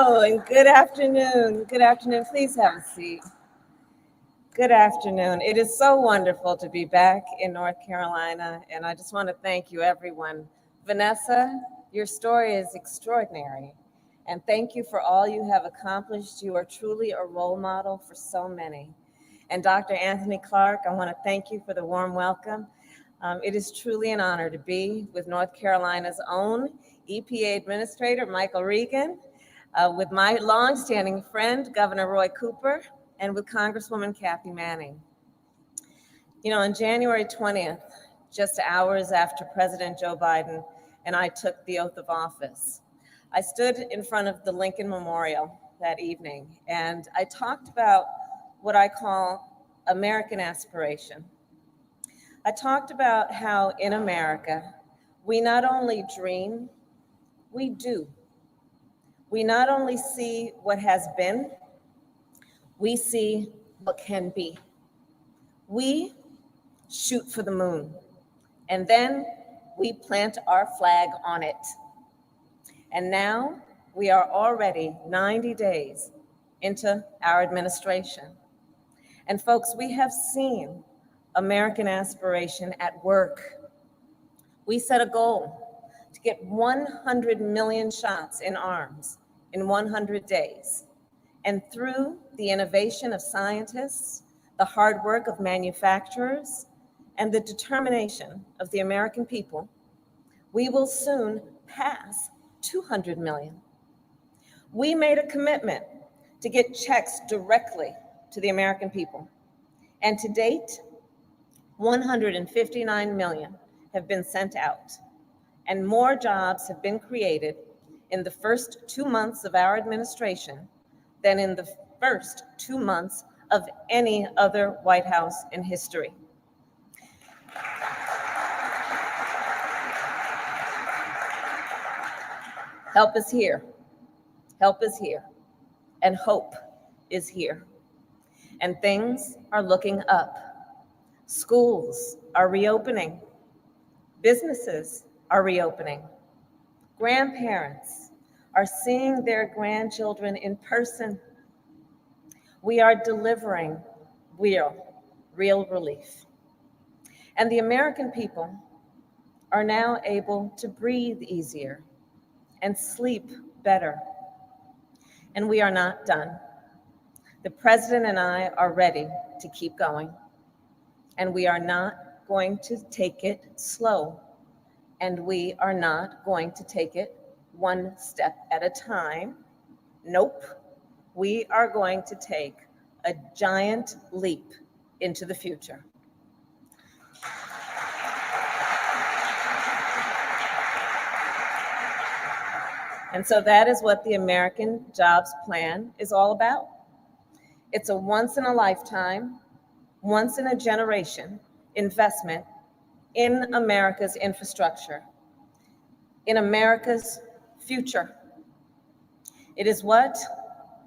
Hello and good afternoon. Good afternoon. Please have a seat. Good afternoon. It is so wonderful to be back in North Carolina, and I just want to thank you, everyone. Vanessa, your story is extraordinary, and thank you for all you have accomplished. You are truly a role model for so many. And Dr. Anthony Clark, I want to thank you for the warm welcome. It is truly an honor to be with North Carolina's own EPA Administrator, Michael Regan, with my longstanding friend, Governor Roy Cooper, and with Congresswoman Kathy Manning. You know, on January 20th, just hours after President Joe Biden and I took the oath of office, I stood in front of the Lincoln Memorial that evening, and I talked about what I call American aspiration. I talked about how in America, we not only dream, we do. We not only see what has been, we see what can be. We shoot for the moon, and then we plant our flag on it. And now we are already 90 days into our administration. And folks, we have seen American aspiration at work. We set a goal to get 100 million shots in arms in 100 days. And through the innovation of scientists, the hard work of manufacturers, and the determination of the American people, we will soon pass 200 million. We made a commitment to get checks directly to the American people. And to date, 159 million have been sent out, and more jobs have been created in the first 2 months of our administration than in the first 2 months of any other White House in history. Help is here. Help is here. And hope is here. And things are looking up. Schools are reopening. Businesses are reopening. Grandparents are seeing their grandchildren in person. We are delivering real relief. And the American people are now able to breathe easier and sleep better. And we are not done. The president and I are ready to keep going. And we are not going to take it slow. And we are not going to take it one step at a time. Nope. We are going to take a giant leap into the future. And so that is what the American Jobs Plan is all about. It's a once in a lifetime, once in a generation investment in America's infrastructure, in America's future. It is what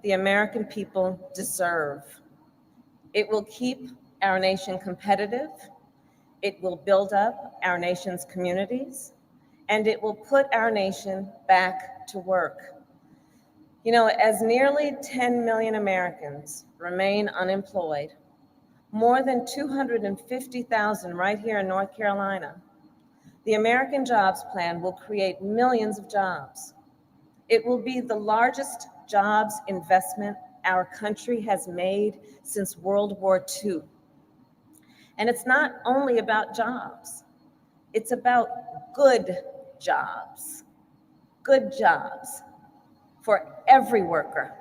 the American people deserve. It will keep our nation competitive. It will build up our nation's communities, and it will put our nation back to work. You know, as nearly 10 million Americans remain unemployed, more than 250,000 right here in North Carolina, the American Jobs Plan will create millions of jobs. It will be the largest jobs investment our country has made since World War II. And it's not only about jobs, it's about good jobs for every worker,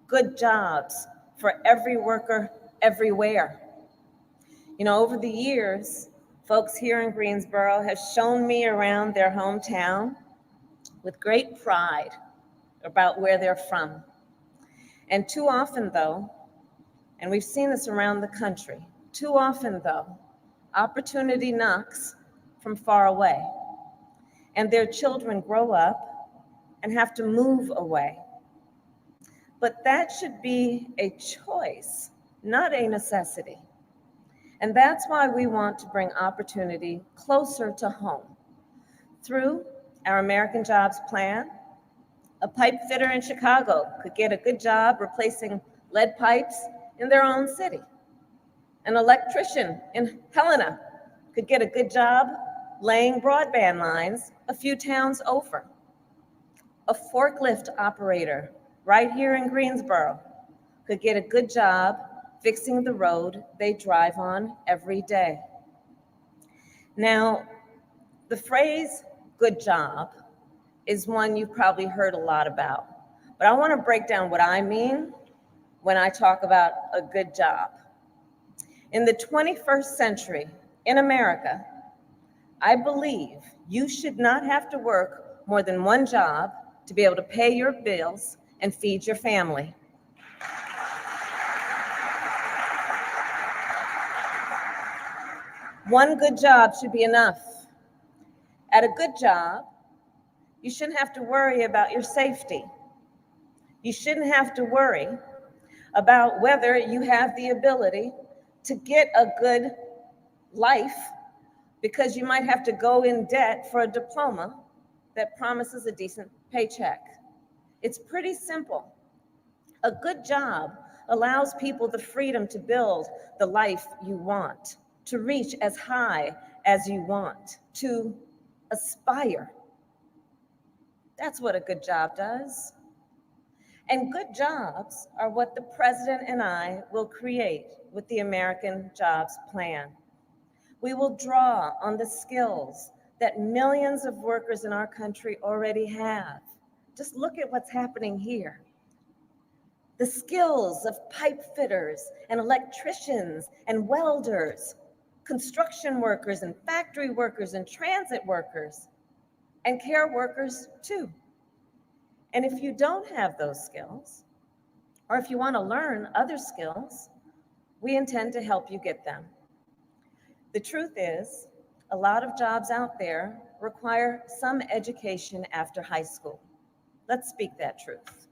good jobs for every worker everywhere. You know, over the years, folks here in Greensboro have shown me around their hometown with great pride about where they're from. And too often though, and we've seen this around the country, too often though, opportunity knocks from far away, and their children grow up and have to move away. But that should be a choice, not a necessity. And that's why we want to bring opportunity closer to home through our American Jobs Plan, A pipe fitter in Chicago could get a good job replacing lead pipes in their own city. An electrician in Helena could get a good job laying broadband lines a few towns over. A forklift operator right here in Greensboro could get a good job fixing the road they drive on every day. Now, the phrase good job is one you've probably heard a lot about, but I want to break down what I mean when I talk about a good job. In the 21st century in America, I believe you should not have to work more than one job to be able to pay your bills and feed your family. One good job should be enough. At a good job, you shouldn't have to worry about your safety. You shouldn't have to worry about whether you have the ability to get a good life because you might have to go in debt for a diploma that promises a decent paycheck. It's pretty simple. A good job allows people the freedom to build the life you want, to reach as high as you want, to aspire. That's what a good job does. And good jobs are what the president and I will create with the American Jobs Plan. We will draw on the skills that millions of workers in our country already have. Just look at what's happening here. The skills of pipe fitters and electricians and welders, construction workers and factory workers and transit workers, and care workers too. And if you don't have those skills, or if you want to learn other skills, we intend to help you get them. The truth is, a lot of jobs out there require some education after high school. Let's speak that truth.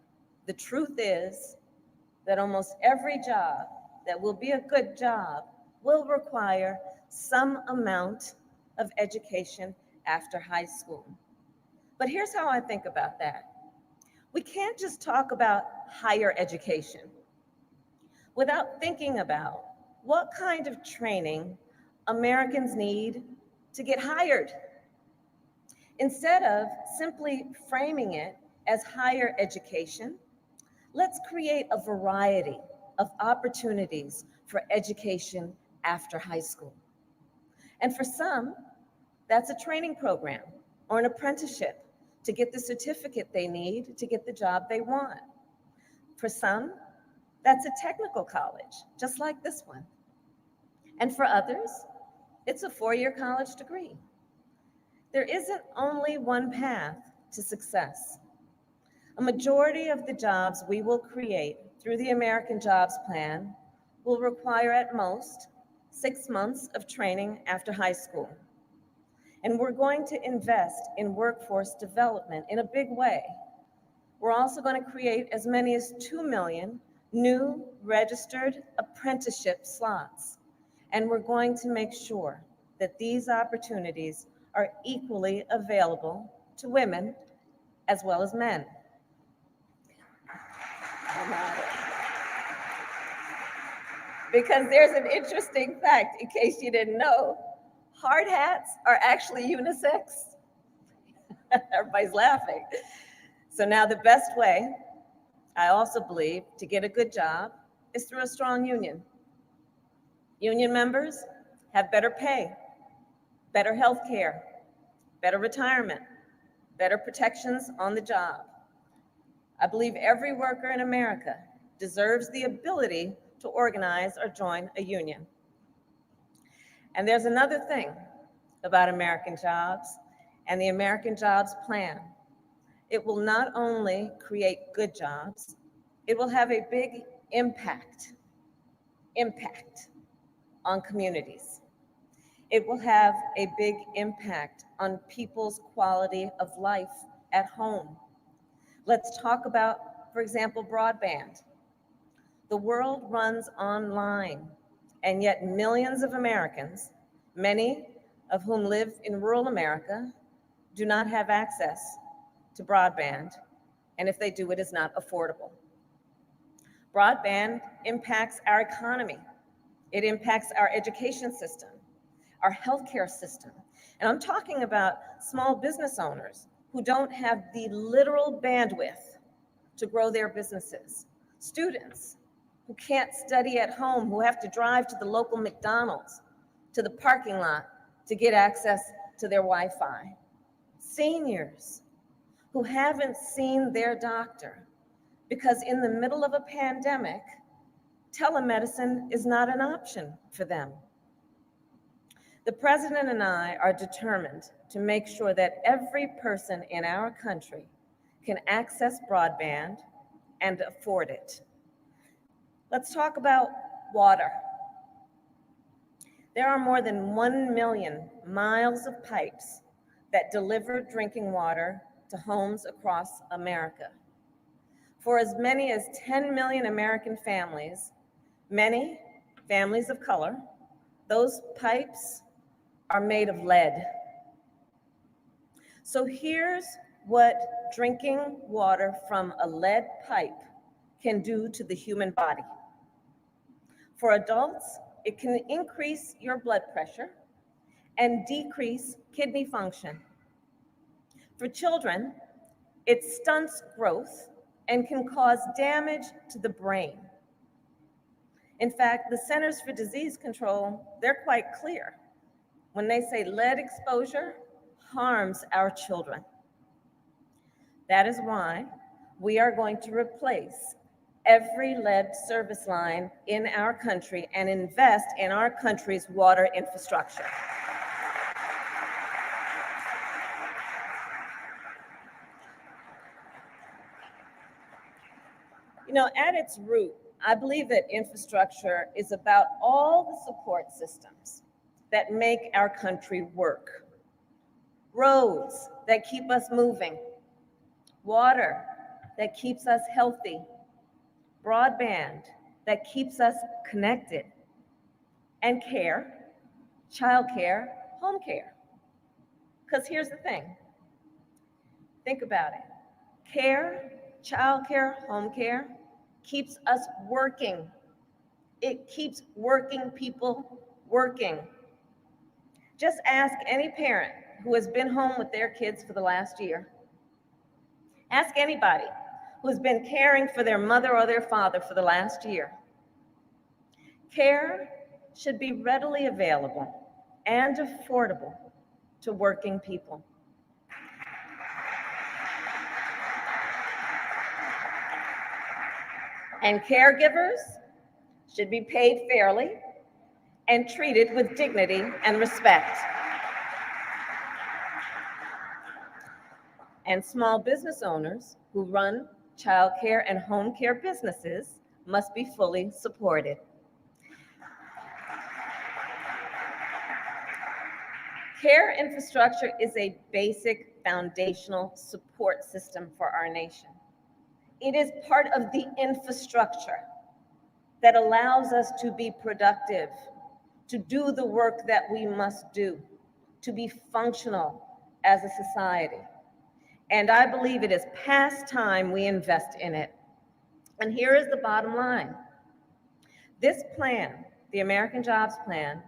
The truth is that almost every job that will be a good job will require some amount of education after high school. But here's how I think about that. We can't just talk about higher education without thinking about what kind of training Americans need to get hired. Instead of simply framing it as higher education, let's create a variety of opportunities for education after high school. And for some, that's a training program or an apprenticeship to get the certificate they need to get the job they want. For some, that's a technical college, just like this one. And for others, it's a 4-year college degree. There isn't only one path to success. A majority of the jobs we will create through the American Jobs Plan will require at most 6 months of training after high school. And we're going to invest in workforce development in a big way. We're also going to create as many as 2 million new registered apprenticeship slots. And we're going to make sure that these opportunities are equally available to women as well as men. Because there's an interesting fact, in case you didn't know, hard hats are actually unisex. Everybody's laughing. So now the best way, I also believe, to get a good job is through a strong union. Union members have better pay, better health care, better retirement, better protections on the job. I believe every worker in America deserves the ability to organize or join a union. And there's another thing about American jobs and the American Jobs Plan. It will not only create good jobs, it will have a big impact on communities. It will have a big impact on people's quality of life at home. Let's talk about, for example, broadband. The world runs online, and yet millions of Americans, many of whom live in rural America, do not have access to broadband and if they do, it is not affordable. Broadband impacts our economy. It impacts our education system, our healthcare system. And I'm talking about small business owners who don't have the literal bandwidth to grow their businesses, students who can't study at home, who have to drive to the local McDonald's, to the parking lot to get access to their Wi-Fi, seniors who haven't seen their doctor because in the middle of a pandemic, telemedicine is not an option for them. The president and I are determined to make sure that every person in our country can access broadband and afford it. Let's talk about water. There are more than 1 million miles of pipes that deliver drinking water to homes across America. For as many as 10 million American families, many families of color, those pipes are made of lead. So here's what drinking water from a lead pipe can do to the human body. For adults, it can increase your blood pressure and decrease kidney function. For children, it stunts growth and can cause damage to the brain. In fact, the Centers for Disease Control, they're quite clear when they say lead exposure harms our children. That is why we are going to replace every lead service line in our country and invest in our country's water infrastructure. You know, at its root, I believe that infrastructure is about all the support systems that make our country work. Roads that keep us moving, water that keeps us healthy, broadband that keeps us connected, and care, childcare, home care. Because here's the thing, think about it. Care, childcare, home care keeps us working. It keeps working people working. Just ask any parent who has been home with their kids for the last year. Ask anybody who's been caring for their mother or their father for the last year. Care should be readily available and affordable to working people. And caregivers should be paid fairly and treated with dignity and respect. And small business owners who run child care and home care businesses must be fully supported. Care infrastructure is a basic foundational support system for our nation. It is part of the infrastructure that allows us to be productive, to do the work that we must do, to be functional as a society. And I believe it is past time we invest in it. And here is the bottom line. This plan, the American Jobs Plan,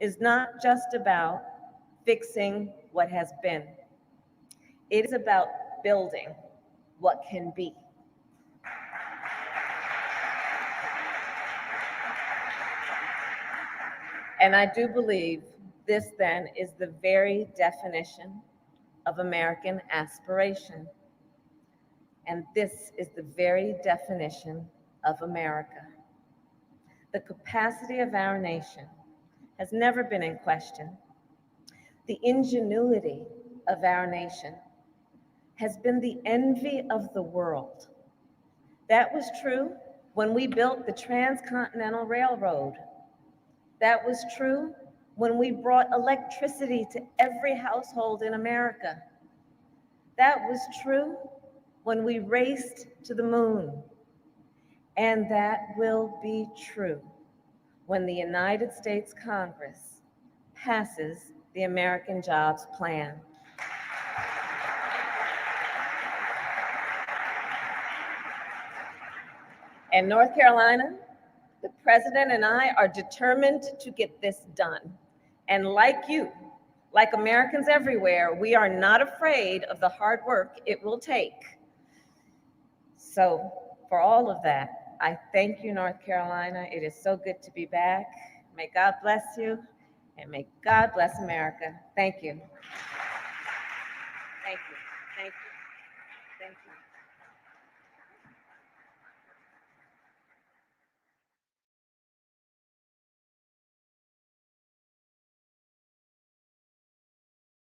is not just about fixing what has been. It is about building what can be. And I do believe this then is the very definition of American aspiration. And this is the very definition of America. The capacity of our nation has never been in question. The ingenuity of our nation has been the envy of the world. That was true when we built the Transcontinental Railroad. That was true when we brought electricity to every household in America. That was true when we raced to the moon. And that will be true when the United States Congress passes the American Jobs Plan. And North Carolina, the president and I are determined to get this done. And like you, like Americans everywhere, we are not afraid of the hard work it will take. So for all of that, I thank you, North Carolina. It is so good to be back. May God bless you, and may God bless America. Thank you.